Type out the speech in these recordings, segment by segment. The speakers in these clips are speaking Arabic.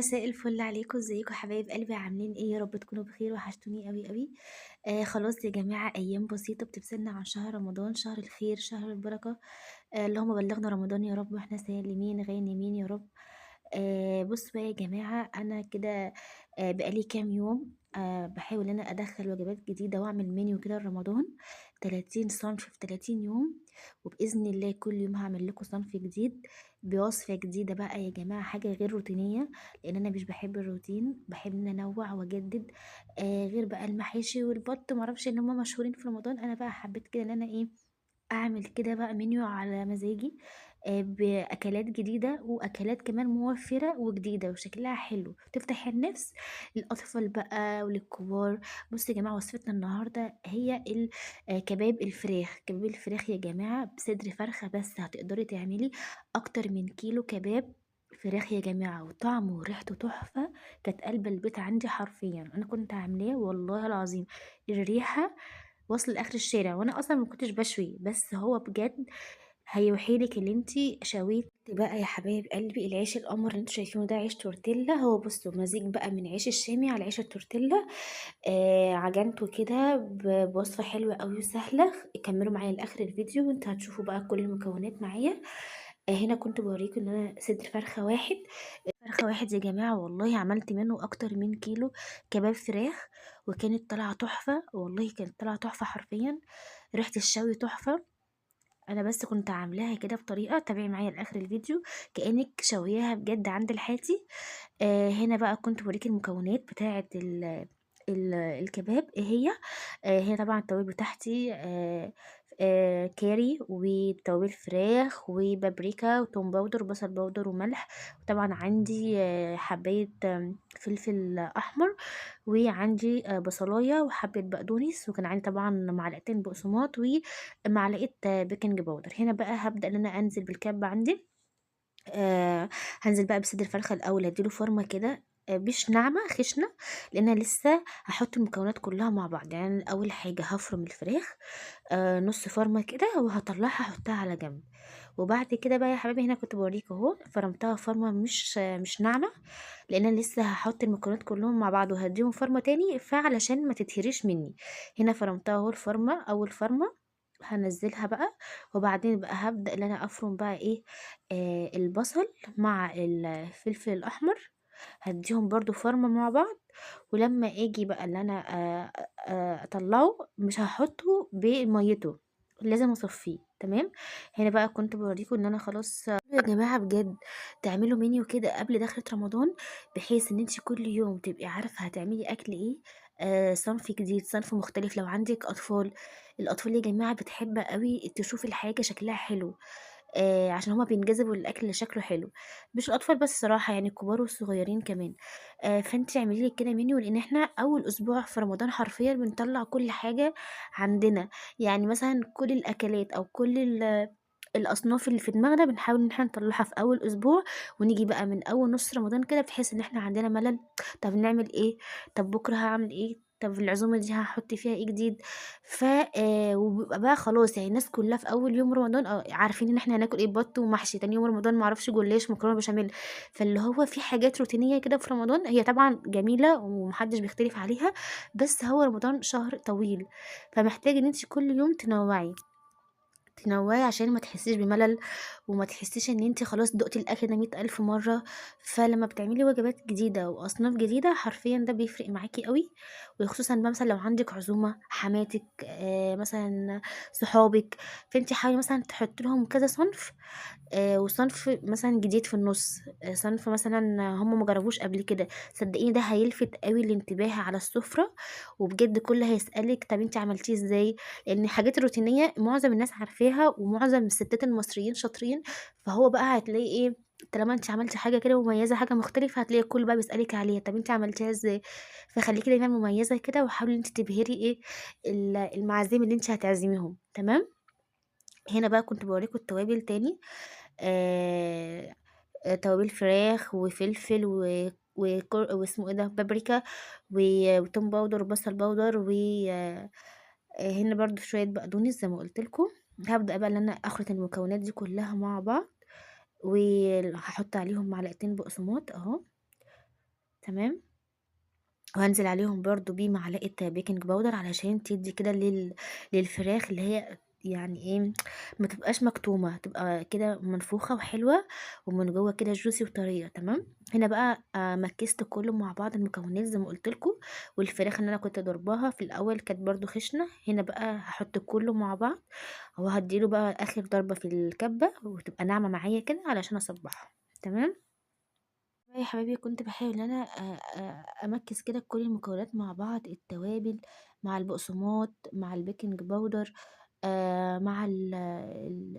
مساء الفل عليكم، ازيكم حبايب قلبي؟ عاملين ايه؟ يا رب تكونوا بخير، وحشتوني قوي قوي. خلاص يا جماعه، ايام بسيطه بتبسلنا عن شهر رمضان، شهر الخير، شهر البركه. اللهم بلغنا رمضان يا رب واحنا سالمين غانمين يا رب. بصوا بقى يا جماعه، انا كده بقالي كام يوم بحاول ان انا ادخل وجبات جديده واعمل منيو كده لرمضان. 30 صنف في 30 يوم، وباذن الله كل يوم هعمل لكم صنف جديد بوصفه جديده بقى يا جماعه، حاجه غير روتينيه. لان انا مش بحب الروتين، بحب ان أنا انوع واجدد. غير بقى المحاشي والبط، معرفش ان هم مشهورين في رمضان، انا بقى حبيت كده ان انا ايه، اعمل كده بقى منيو على مزاجي. باكلات جديده، واكلات كمان موفره وجديده وشكلها حلو تفتح النفس للاطفال بقى وللكبار. بصوا يا جماعه، وصفتنا النهارده هي كباب الفراخ. كباب الفراخ يا جماعه بصدر فرخه، بس هتقدري تعملي اكتر من كيلو كباب فراخ يا جماعه، وطعمه وريحته تحفه. كانت قلب البيت عندي حرفيا، انا كنت عاملاه والله العظيم. الريحه واصل لاخر الشارع، وانا اصلا ما كنتش بشوي، بس هو بجد هيوحيلك اللي انتي شويت بقى يا حبايب قلبي. العيش القمر اللي انتوا شايفينه ده عيش تورتيلا، هو بصوا مزيج بقى من عيش الشامي على عيش التورتيلا. عجنته كده بوصفة حلوة قوي وسهلة. كملوا معايا لاخر الفيديو وانتوا هتشوفوا بقى كل المكونات معايا. هنا كنت بوريكم ان انا صدر فرخة واحد. فرخة واحد يا جماعة، والله عملت منه أكتر من كيلو كباب فراخ. وكانت طالعة تحفة، والله كانت طالعة تحفة حرفيا. ريحة الشوي تحفة. أنا بس كنت عاملاها كده بطريقة، تابعي معايا لآخر الفيديو كأنك شوياها بجد عند الحاتي. هنا بقى كنت بوريك المكونات بتاعة الكباب ايه هي. هي طبعا التوابل بتاعتي كاري وتوابل فراخ وبابريكا وتوم باودر وبصل باودر وملح. وطبعا عندي حباية فلفل أحمر، وعندي بصلاية وحبة بقدونس، وكان عندي طبعا معلقتين بقسماط ومعلقة بيكنج باودر. هنا بقى هبدأ ان انا انزل بالكبة عندي. هنزل بقى بصدر الفرخة الأول، هديله فورمة كده مش ناعمة خشنة، لأن أنا لسه هحط المكونات كلها مع بعض. يعني أنا أول حاجة هفرم الفراخ نص فرمة كده، وهطلعها احطها على جنب. وبعد كده بقى يا حبايبي، هنا كنت بوريك اهو فرمتها فرمة مش ناعمة، لأن أنا لسه هحط المكونات كلهم مع بعض وهديهم فرمة تاني، فعلشان ما تتهريش مني. هنا فرمتها اهو الفرمة، أول فرمة هنزلها بقى. وبعدين بقى هبدأ ان انا افرم بقى ايه، البصل مع الفلفل الاحمر، هديهم برضو فرمة مع بعض. ولما اجي بقى اللي انا اطلعه، مش هحطه بميته، لازم اصفيه تمام. هنا بقى كنت بوريكم ان انا خلاص يا جماعه بجد تعملوا منيو كده قبل دخلة رمضان، بحيث ان انت كل يوم تبقي عارفه هتعملي اكل ايه. صنف جديد، صنف مختلف. لو عندك اطفال، الاطفال يا جماعه بتحب قوي تشوف الحاجه شكلها حلو، عشان هما بينجذبوا للاكل اللي شكله حلو. مش الاطفال بس صراحه، يعني الكبار والصغيرين كمان. فانت اعملي لي كده منيو، لان احنا اول اسبوع في رمضان حرفيا بنطلع كل حاجه عندنا. يعني مثلا كل الاكلات او كل الاصناف اللي في دماغنا بنحاول ان احنا نطلعها في اول اسبوع، ونيجي بقى من اول نص رمضان كده بحيث ان احنا عندنا ملل. طب نعمل ايه؟ طب بكره هعمل ايه؟ طب العزومه دي هحط فيها ايه جديد؟ ف وبيبقى بقى خلاص، يعني الناس كلها في اول يوم رمضان عارفين ان احنا هناكل ايه، بط ومحشي. تاني يوم رمضان معرفش جلاش مكرونه بشاميل. فاللي هو في حاجات روتينيه كده في رمضان، هي طبعا جميله ومحدش بيختلف عليها، بس هو رمضان شهر طويل، فمحتاج ان انت كل يوم تنوعي عشان ما تحسيش بملل، وما تحسيش ان انت خلاص دقتي الاكل ده 100,000 مرة. فلما بتعملي وجبات جديدة واصناف جديدة حرفيا ده بيفرق معاكي قوي. وخصوصا بقى مثلا لو عندك عزومة حماتك، مثلا صحابك، فانت حاولي مثلا تحط لهم كذا صنف، وصنف مثلا جديد في النص، صنف مثلا هم مجربوش قبل كده. صدقيني ده هيلفت قوي الانتباه على السفرة، وبجد كل هيسألك طب انت عملتيه ازاي. لان الحاجات الروتينية معظم الناس عارفاها، ومعظم الستات المصريين شاطرين. فهو بقى هتلاقي ايه، طالما انت عملتي حاجه كده مميزه، حاجه مختلفه، هتلاقي الكل بقى بيسالك عليها طب انت عملتيها ازاي. فخليكي دايما مميزه كده، وحاولي انت تبهري ايه المعازيم اللي انت هتعزميهم تمام. هنا بقى كنت بوريكم التوابل تاني. آه توابل فراخ وفلفل واسمه ايه ده، بابريكا وتوم باودر وبصل باودر هنا برضو شويه بقدونس زي ما قلت لكم. هبدا بقى ان انا اخلط المكونات دي كلها مع بعض، وهحط عليهم معلقتين بقسماط اهو. تمام. وهانزل عليهم برضه بمعلقة بيكنج باودر علشان تدّي كده للفراخ اللي هي يعني إيه، ما تبقاش مكتومة، تبقى كده منفوخة وحلوة ومن جوّه كده juicy وطرية. تمام. هنا بقى مكّست كلّه مع بعض المكونات زي ما قُلت لكم، والفراخ اللي أنا كنت ضارباها في الأول كانت برضه خشنة. هنا بقى هاحط كلّه مع بعض وهادّي له بقى آخر ضربة في الكبة وتبقى ناعمة معايا كده علشان أصبّعها. تمام. يا حبايبي كنت باحاول إن أنا أمكِّس كده كل المكونات مع بعض، التوابل مع البقسماط مع البيكنج باودر مع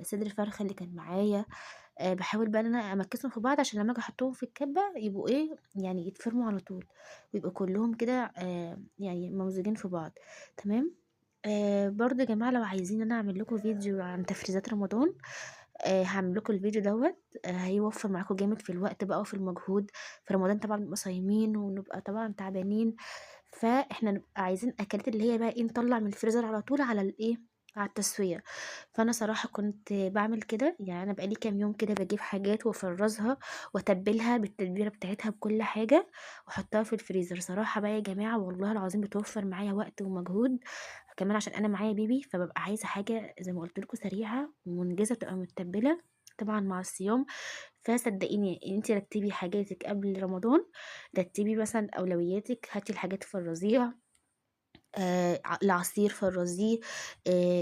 صدر الفرخة اللي كان معايا. باحاول بقى إن أنا أمكِّسهم في بعض عشان لمّا آجي أحطهم في الكبة يبقوا إيه، يعني يتفرموا على طول، ويبقوا كلّهم كده يعني ممزوجين في بعض. تمام. برضه يا جماعة لو عايزين إن أنا أعمل لكم فيديو عن تفريزات رمضان، هاعمل لكم الفيديو دوّة. هيوفّر معاكم جامد في الوقت بقى وفي المجهود. في رمضان طبعًا بنبقى صايمين ونبقى طبعًا تعبانين، فإحنا نبقى عايزين أكلات اللي هي بقى إيه، نطلّع من الفريزر على طول على الإيه، على التسوية. فأنا صراحة كنت باعمل كده، يعني أنا بقى لي كام يوم كده باجيب حاجات وأفرّزها وأتبّلها بالتتبيلة بتاعتها بكل حاجة وأحطها في الفريزر. صراحة بقى يا جماعة والله العظيم بتوفّر معايا وقت ومجهود، كمان عشان أنا معايا بيبي فبابقى عايزة حاجة زي ما قُلت لكم سريعة ومنجزة تبقى متبّلة طبعًا مع الصيام. فصدقيني أنتِ رتّبي حاجاتِك قبل رمضان، رتّبي مثلًا أولوياتِك، هاتي الحاجات فرّزيها، العصير فرّزيه،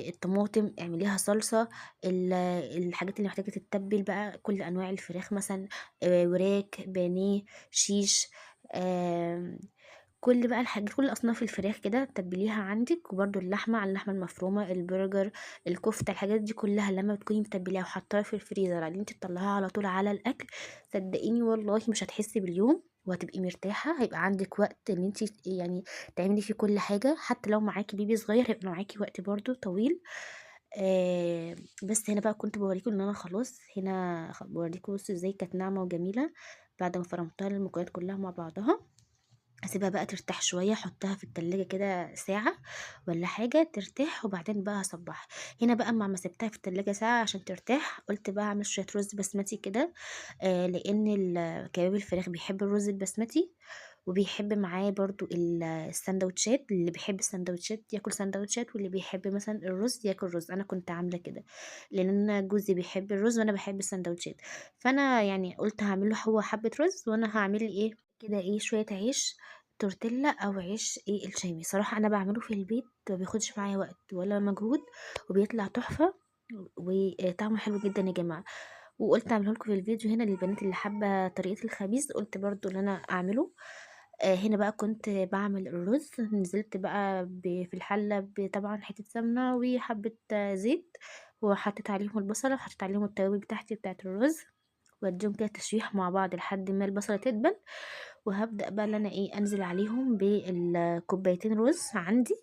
الطماطم اعمليها صلصة، الحاجات اللي محتاجة تتّبل بقى كل أنواع الفراخ مثلًا، وراك، بانيه، شيش، آمم كل بقى الحاجات كل أصناف الفراخ كده تبّليها عندِك، وبرضه اللحمة على اللحمة المفرومة، البرجر، الكفتة، الحاجات دي كلّها لمّا بتكوني متبّلاها وحاطاها في الفريزر على إن أنتِ تطلّعيها على طول على الأكل، صدقيني والله مش هتحسّي باليوم وهتبقي مرتاحة. هيبقى عندِك وقت إن أنتِ يعني تعملي فيه كل حاجة، حتى لو معاكِ بيبي صغير هيبقى معاكِ وقت برضه طويل. بس هنا بقى كنت باورّيكم إن أنا خلاص هنا باورّيكم بُصّوا إزاي كانت ناعمة وجميلة بعد ما فرمتها المكونات كلّها مع بعضها. أسيبها بقى ترتاح شوية، أحطها في التلاجة كده ساعة والّا حاجة ترتاح وبعدين بقى هاصبّعها. هنا بقى أمّا سِبتها في التلاجة ساعة عشان ترتاح، قُلت بقى أعمل شوية رُز بسمتي كده، لإن كباب الفراخ بيحب الرز البسمتي، وبيحب معاه برضه الساندوتشات، اللي بيحب الساندوتشات ياكل ساندوتشات، واللي بيحب مثلًا الرز ياكل رز. أنا كنت عاملة كده، لإن أنا جوزي بيحب الرز وأنا باحب الساندوتشات، فأنا يعني قُلت هاعمل له هو حبّة رز وأنا هاعمل لي إيه، كده إيه شوية عيش تورتيلا أو عيش إيه الشامي. صراحة أنا باعمله في البيت ما بياخدش معايا وقت ولا مجهود وبيطلع تحفة وطعمه حلو جدًا يا جماعة. وقُلت أعمله لكم في الفيديو هنا للبنات اللي حابة طريقة الخبيز، قُلت برضه إن أنا أعمله. هنا بقى كنت باعمل الرز، نزلت بقى في الحلة طبعًا حتة سمنة وحبة زيت، وحطيت عليهم البصلة وحطيت عليهم التوابل بتاعتي بتاعة الرز، وأدّيهم كده تشويح مع بعض لحد ما البصلة تدبل. وهابدأ بقى اللي أنا إيه، أنزل عليهم بالكوبايتين رز عندي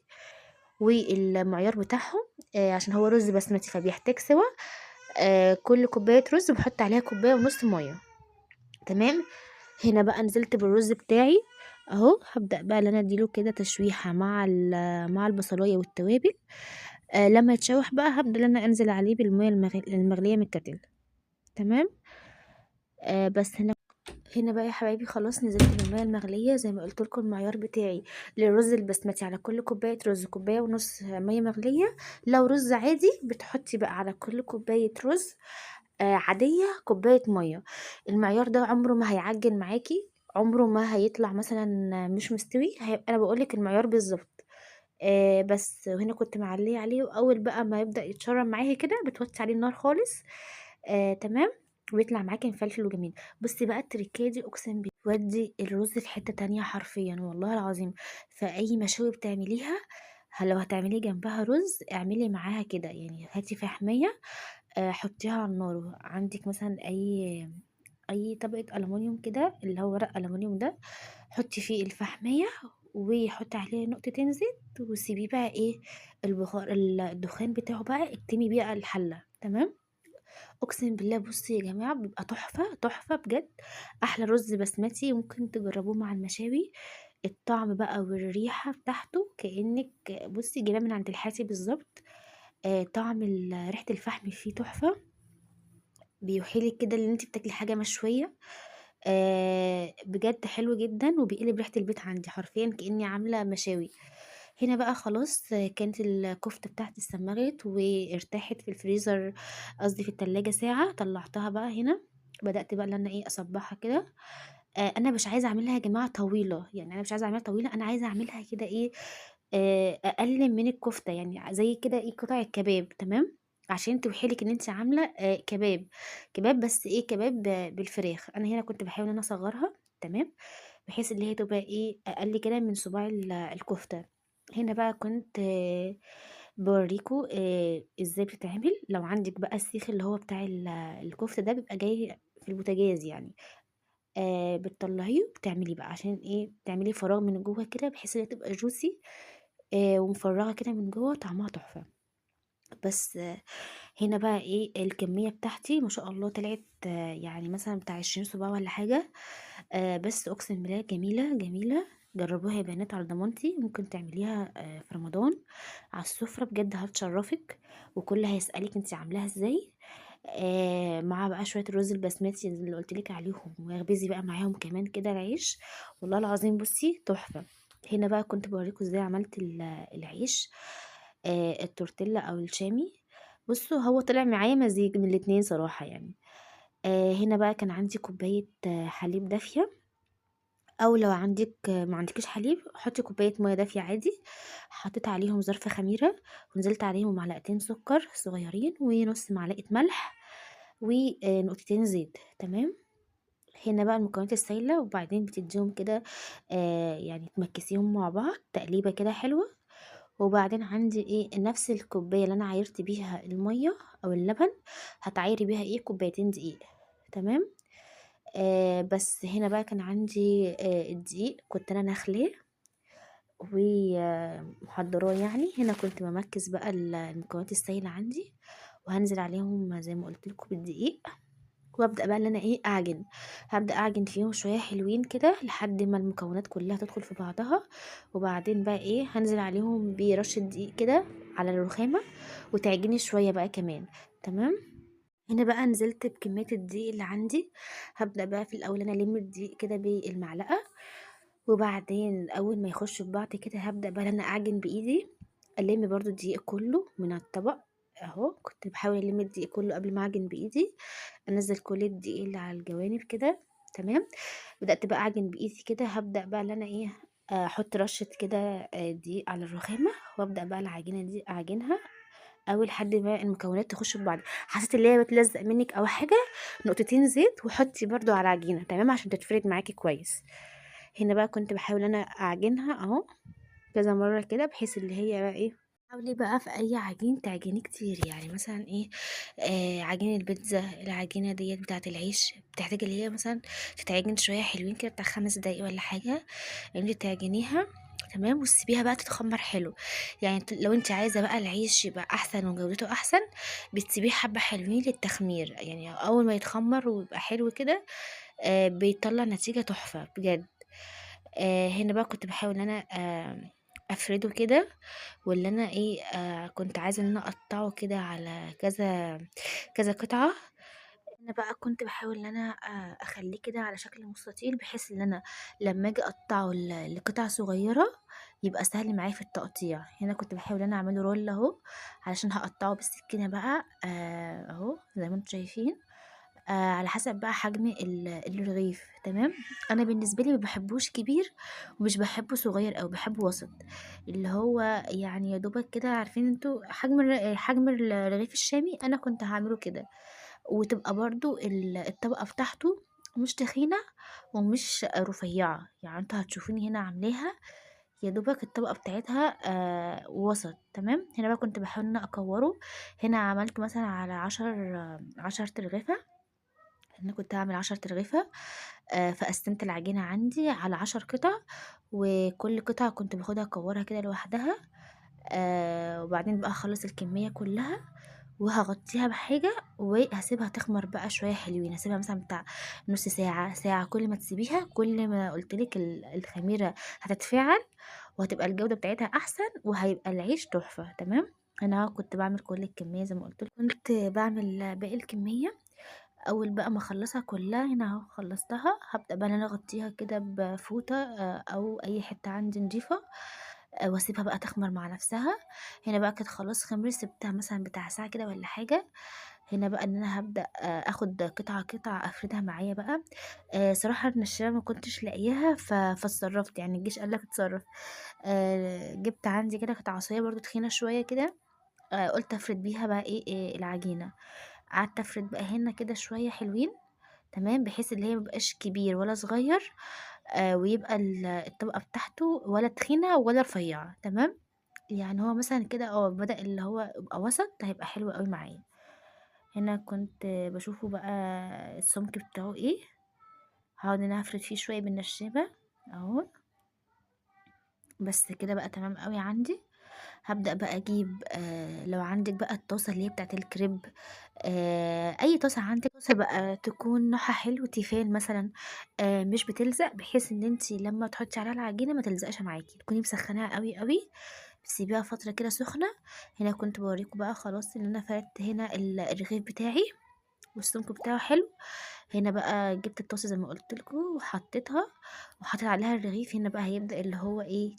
والمعيار بتاعهم، عشان هو رز بسمتي فبيحتاج سِوَى. كل كوباية رز باحط عليها كوباية ونُص مَيّة. تمام. هنا بقى نزلت بالرز بتاعي أهو، هابدأ بقى اللي أنا أدّي له كده تشويحة مع البصلاية والتوابل. لمّا يتشوح بقى هابدأ إن أنا أنزل عليه بالمَيّة المغلية من الكاتل. تمام. بس هنا بقى يا حبايبي خلاص نزلت بالمَيّة المغلية زي ما قُلت لكم المعيار بتاعي للرز البسمتي على كل كوباية رز كوباية ونُص مَيّة مغلية. لو رز عادي بتحطي بقى على كل كوباية رز عادية كوباية مَيّة. المعيار ده عمره ما هيعجِّن معاكِ، عمره ما هيطلع مثلًا مش مستوي، هيبقى أنا باقول لِك المعيار بالضبط. بس وهنا كنت معلية عليه، وأول بقى ما يبدأ يتشرب معاكِ كده بتوطّي عليه النار خالص. تمام. ويطلع معاكِ مفلفل وجميل. بُصّي بقى التركاية دي أقسم بالله بتودّي الرز في حتّة تانية حرفيًا والله العظيم. فأي مشاوي بتعمليها لو هتعملي جنبها رز اعملي معاها كده، يعني هاتي فحمية حطيها على النار، عندِك مثلًا أي طبقة ألمونيوم كده اللي هو ورق ألمونيوم ده، حطي فيه الفحمية وحطي عليه نقطتين زيت وسيبيه بقى إيه البخار الدخان بتاعه بقى اكتمي بيه الحلة. تمام. أقسم بالله بُصّي يا جماعة بيبقى تحفة، تحفة بجد. أحلى رز بسمتي ممكن تجربوه مع المشاوي. الطعم بقى والريحة بتاعته كأنِك بُصّي جايباه من عند الحاتي بالضبط. طعم ريحة الفحم فيه تحفة، بيوحي لِك كده إن أنتِ بتاكلي حاجة مشوية. بجد حلو جدًا وبيقلب ريحة البيت عندي، حرفيًا كإني عاملة مشاوي. هنا بقى خلاص كانت الكفتة بتاعتي اتسمّغت وارتاحت في الفريزر، قصدي في التلاجة ساعة، طلّعتها بقى هنا، بدأت بقى اللي أنا إيه أصبّعها كده. أنا مش عايزة أعملها يا جماعة طويلة، يعني أنا مش عايزة أعملها طويلة، أنا عايزة أعملها كده إيه، أقل من الكفتة، يعني زي كده إيه قطع الكباب، تمام، عشان توحي لِك إن أنتِ عاملة كباب، كباب بس إيه، كباب بالفراخ. أنا هنا كنت باحاول إن أنا أصغّرها، تمام، بحيث اللي هي تبقى إيه، أقل كده من صباع الكفتة. هنا بقى كنت باورّيكم إزاي بتتعمل. لو عندِك بقى السيخ اللي هو بتاع الكفتة ده بيبقى جاي في البوتاجاز يعني، بتطلّعيه وبتعملي بقى عشان إيه، تعملي فراغ من جوّه كده بحيث إن هي تبقى juicy ومفرّغة كده من جوّه طعمها تحفة. بس هنا بقى إيه، الكمية بتاعتي ما شاء الله طلعت يعني مثلًا بتاع 20 صباع والّا حاجة. بس أقسم بالله جميلة، جميلة، جرّبوها يا بنات على ضمانتي، ممكن تعمليها في رمضان على السفرة بجد هتشرّفِك، والكل هيسألِك أنتِ عاملاها إزاي. مع بقى شوية الرز البسمتي اللي قُلت لِك عليهم، واخبزي بقى معاهم كمان كده العيش، والله العظيم بُصّي تحفة. هنا بقى كنت باورّيكم إزاي عملت العيش التورتيلا أو الشامي. بُصّوا هو طلع معايا مزيج من الاتنين صراحة يعني. هنا بقى كان عندي كوباية حليب دافية، أو لو عندِك ما عندكيش حليب حطي كوباية مَيّة دافية عادي، حطيت عليهم ظرف خميرة، ونزلت عليهم معلقتين سكر صغيرين، ونُص معلقة ملح، ونقطتين زيت، تمام. هنا بقى المكونات السايلة، وبعدين بتدّيهم كده يعني تمكّسيهم مع بعض تقليبة كده حلوة. وبعدين عندي إيه، نفس الكوباية اللي أنا عايرت بيها المَيّة أو اللبن، هتعايري بيها إيه، كوبايتين دقيق، تمام. بس هنا بقى كان عندي الدقيق كنت أنا ناخلاه ومحضّراه يعني. هنا كنت بامكّس بقى المكونات السايلة عندي، وهانزل عليهم زي ما قُلت لكم بالدقيق، وابدأ بقى اللي أنا إيه أعجن. هابدأ أعجن فيهم شوية حلوين كده لحد ما المكونات كلّها تدخل في بعضها، وبعدين بقى إيه هانزل عليهم برشة دقيق كده على الرخامة، وتعجني شوية بقى كمان، تمام. هنا بقى نزلت بكمية الدقيق اللي عندي، هابدأ بقى في الأول أنا ألِم الدقيق كده بالمعلقة، وبعدين أول ما يخشوا في بعض كده هابدأ بقى إن أنا أعجن بإيدي، ألِم برضه الدقيق كلّه من على الطبق أهو. كنت باحاول ألِم الدقيق كلّه قبل ما أعجن بإيدي، أنزّل كل الدقيق اللي على الجوانب كده، تمام. بدأت بقى أعجن بإيدي كده، هابدأ بقى اللي أنا إيه، أحط رشة كده دقيق على الرخامة، وأبدأ بقى العجينة دي أعجنها أوي لحد ما المكونات تخش في بعض. حسيتِ اللي هي بتلزق منِّك أو حاجة، نقطتين زيت وحطي برضه على العجينة، تمام، عشان تتفرد معاكِ كويس. هنا بقى كنت باحاول إن أنا أعجنها أهو كذا مرّة كده، بحيث اللي هي بقى إيه، حاولي بقى في أي عجين تعجنيه كتير، يعني مثلًا إيه، عجين البيتزا، العجينة ديّة بتاعة العيش، بتحتاجي اللي هي مثلًا تتعجن شوية حلوين كده بتاع 5 دقايق والّا حاجة، إن أنتِ تعجنيها، تمام، وتسيبيها بقى تتخمّر حلو. يعني لو أنتِ عايزة بقى العيش يبقى أحسن وجودته أحسن، بتسيبيه حبّة حلوين للتخمير، يعني أول ما يتخمّر ويبقى حلو كده بيطلّع نتيجة تحفة بجد. هنا بقى كنت باحاول إن أنا أفرده كده، واللي أنا إيه، كنت عايزة إن أنا أقطّعه كده على كذا قطعة. أنا بقى كنت باحاول إن أنا أخلّيه كده على شكل مستطيل، بحيث إن أنا لمّا آجي أقطّعه لقطع صغيّرة يبقى سهل معايا في التقطيع. هنا كنت باحاول إن أنا أعمله رول أهو، علشان هاقطّعه بالسكينة بقى أهو زي ما أنتم شايفين. على حسب بقى حجم الرغيف، تمام. أنا بالنسبة لي ما باحبوش كبير، ومش باحبه صغير أوي، باحبه وسط، اللي هو يعني يا دوبك كده، عارفين أنتم حجم الرغيف الشامي، أنا كنت هاعمله كده. وتبقى برضه الطبقة بتاعته مش تخينة ومش رفيعة، يعني أنتم هتشوفوني هنا عاملاها يا دوبك الطبقة بتاعتها وسط، تمام. هنا بقى كنت باحاول إن أنا أكوّره. هنا عملت مثلًا على 10 ترغيفة، أنا كنت هاعمل 10 أرغفة. فقسّمت العجينة عندي على 10 قطع، وكل قطعة كنت باخدها أكوّرها كده لوحدها. وبعدين بقى أخلّص الكمية كلّها، وهاغطّيها بحاجة، وهاسيبها تخمر بقى شوية حلوين، هاسيبها مثلًا بتاع نُص ساعة، ساعة، كل ما تسيبيها كل ما قُلت لِك الخميرة هتتفاعل، وهتبقى الجودة بتاعتها أحسن، وهيبقى العيش تحفة، تمام. أنا كنت باعمل كل الكمية زي ما قُلت لكم، كنت باعمل باقي الكمية أول بقى ما أخلّصها كلّها هنا أهو خلّصتها، هابدأ بقى إن أنا أغطّيها كده بفوطة أو أي حتّة عندي نضيفة، واسيبها بقى تخمر مع نفسها. هنا بقى كانت خلاص خمرت، سِبتها مثلًا بتاع ساعة كده والّا حاجة. هنا بقى إن أنا هابدأ آخُد قطعة، قطعة أفردها معايا بقى. صراحة النشّارة ما كنتش لاقياها فاتصرّفت، يعني الجيش قال لك اتصرّف. جِبت عندي كده كانت عصاية برضه تخينة شوية كده، قُلت أفرد بيها بقى إيه، العجينة. قعدت أفرد بقى هنا كده شوية حلوين، تمام، بحيث اللي هي ما يبقاش كبير ولا صغير، ويبقى الطبقة بتاعته ولا تخينة ولا رفيّعة، تمام. يعني هو مثلًا كده بدأ اللي هو يبقى وسط، هيبقى حلو أوي معايا. هنا كنت باشوفه بقى السمك بتاعه إيه، هاقعد إن أنا أفرد فيه شوية بالنشابة أهو. بس كده بقى تمام أوي عندي. هابدأ بقى أجيب لو عندِك بقى الطاسة اللي هي بتاعة الكريب، أي طاسة عندِك، طاسة بقى تكون نوعها حلو تيفال مثلًا، مش بتلزق، بحيث إن أنتِ لمّا تحطّي عليها العجينة ما تلزقش معاكِ، تكوني مسخّناها أوي، أوي، تسيبيها فترة كده سخنة. هنا كنت باورّيكم بقى خلاص إن أنا فردت هنا الرغيف بتاعي والسمك بتاعه حلو. هنا بقى جبت الطاسة زي ما قُلت لكم وحطيتها وحطيت عليها الرغيف. هنا بقى هيبدأ اللي هو إيه،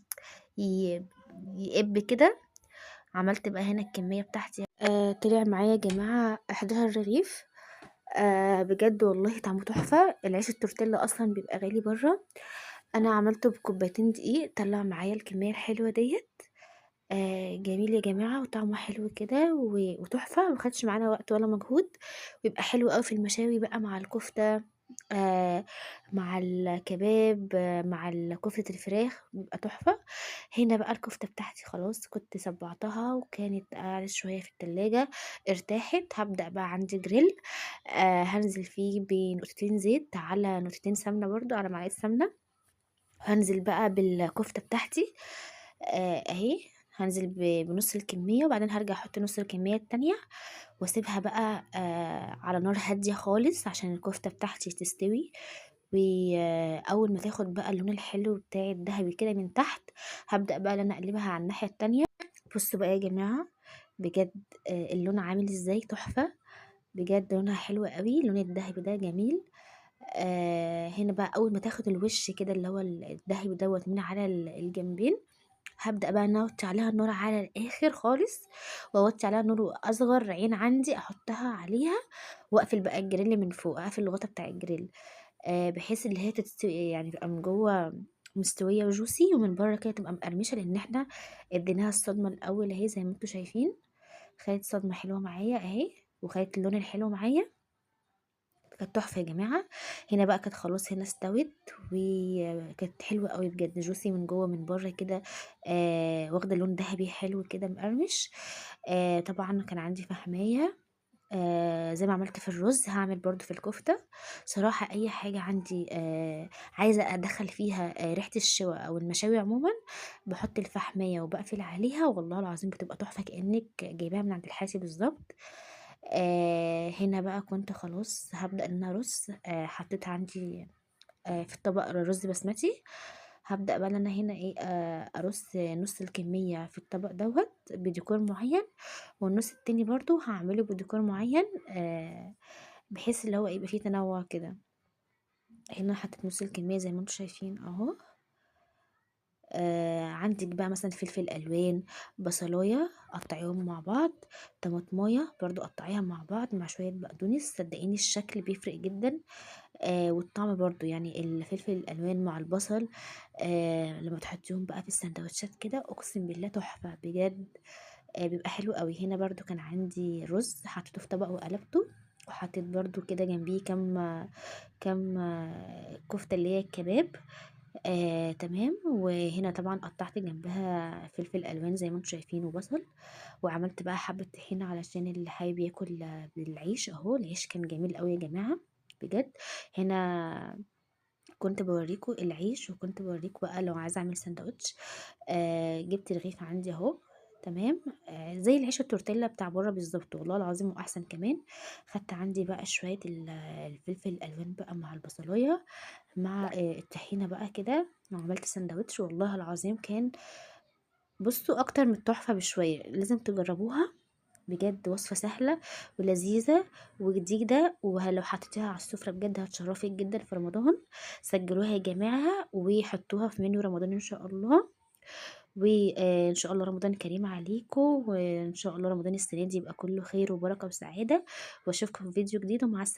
ي يقِب كده. عملت بقى هنا الكمية بتاعتي، طلع معايا يا جماعة 11 رغيف. بجد والله طعمه تحفة. العيش التورتيلا أصلًا بيبقى غالي برّه، أنا عملته بكوبايتين دقيق طلّع معايا الكمية الحلوة ديّة. جميل يا جماعة وطعمه حلو كده وتحفة، ما خدش معانا وقت ولا مجهود، ويبقى حلو أوي في المشاوي بقى مع الكفتة، آآ مع الكباب، مع كفتة الفراخ، بيبقى تحفة. هنا بقى الكفتة بتاعتي خلاص كنت صبّعتها وكانت قعدت شوية في التلاجة، ارتاحت. هابدأ بقى عندي grill، هانزل فيه بنقطتين زيت على نقطتين سمنة برضه على معلقة سمنة. هانزل بقى بالكفتة بتاعتي، أهي، هانزل بنُص الكمية وبعدين هارجع أحط نُص الكمية التانية واسيبها بقى على نار هادية خالص عشان الكفتة بتاعتي تستوي. وأول ما تاخد بقى اللون الحلو بتاعي الدهبي كده من تحت، هابدأ بقى إن أنا أقلبها على الناحية التانية. بُصّوا بقى يا جماعة، بجد اللون عامل إزاي تحفة، بجد لونها حلو أوي، اللون الدهبي ده جميل. هنا بقى أول ما تاخد الوش كده اللي هو الدهبي دوّة من على الجنبين، هابدأ بقى إن أنا أوطّي عليها النار على الآخر خالص، وأوطّي عليها نار أصغر عين عندي أحطها عليها، وأقفل بقى الجريل من فوق، أقفل الغطا بتاع الجريل، بحيث اللي هي يعني تبقى من جوّه مستوية وjuicy ومن برّه كده تبقى مقرمشة، لإن إحنا اديناها الصدمة الأول أهي زي ما أنتم شايفين، خدت صدمة حلوة معايا أهي، وخدت اللون الحلو معايا. كانت تحفة يا جماعة. هنا بقى كانت خلاص هنا استوت وكانت حلوة أوي بجد juicy من جوّه من برّه كده، واخدة لون دهبي حلو كده مقرمش. طبعًا كان عندي فحماية، زي ما عملت في الرز هاعمل برضه في الكفتة. صراحة أي حاجة عندي عايزة أدخّل فيها ريحة الشِوى أو المشاوي عمومًا، باحط الفحماية وباقفل عليها والله العظيم بتبقى تحفة كإنِّك جايباها من عند الحاتي بالضبط. هنا بقى كنت خلاص هابدأ إن أنا أرُص، حطيت عندي في الطبق رز بسمتي. هابدأ بقى إن أنا هنا إيه، أرُص نُص الكمية في الطبق دوّة بديكور معيّن، والنُص التاني برضه هاعمله بديكور معيّن، بحيث اللي هو يبقى في تنوُّع كده. هنا حطيت نُص الكمية زي ما أنتم شايفين أهو. عندِك بقى مثلًا فلفل ألوان، بصلاية قطّعيهم مع بعض، طماطماية برضه قطّعيها مع بعض مع شوية بقدونس، صدقيني الشكل بيفرق جدًا، والطعم برضه يعني الفلفل الألوان مع البصل، لمّا تحطّيهم بقى في الساندوتشات كده أقسم بالله تحفة بجد، بيبقى حلو أوي. هنا برضه كان عندي رُز حطيته في طبق وقلبته، وحطيت برضه كده جنبيه كام كفتة اللي هي الكباب. تمام. وهنا طبعًا قطّعت جنبها فلفل ألوان زي ما أنتم شايفين وبصل، وعملت بقى حبّة طحينة علشان اللي حابب ياكل بالعيش أهو. العيش كان جميل أوي يا جماعة بجد. هنا كنت باورّيكم العيش وكنت باورّيكم بقى لو عايزة أعمل ساندوتش. جِبت رغيف عندي أهو، تمام، زي العيش التورتيلا بتاع برّه بالضبط والله العظيم وأحسن كمان. خدت عندي بقى شوية الفلفل الألوان بقى مع البصلاية مع الطحينة بقى كده، وعملت ساندوتش والله العظيم كان، بُصّوا، أكتر من التحفة بشوية، لازم تجرّبوها بجد وصفة سهلة ولذيذة وجديدة، لو حطيتيها على السفرة بجد هتشرفك جدا في رمضان. سجلوها يا جماعة وحطوها في منيو رمضان ان شاء الله. وان شاء الله رمضان كريم عليكم، وان شاء الله رمضان السنة دي يبقى كله خير وبركة وسعادة. واشوفكم في فيديو جديد، ومع السلامة.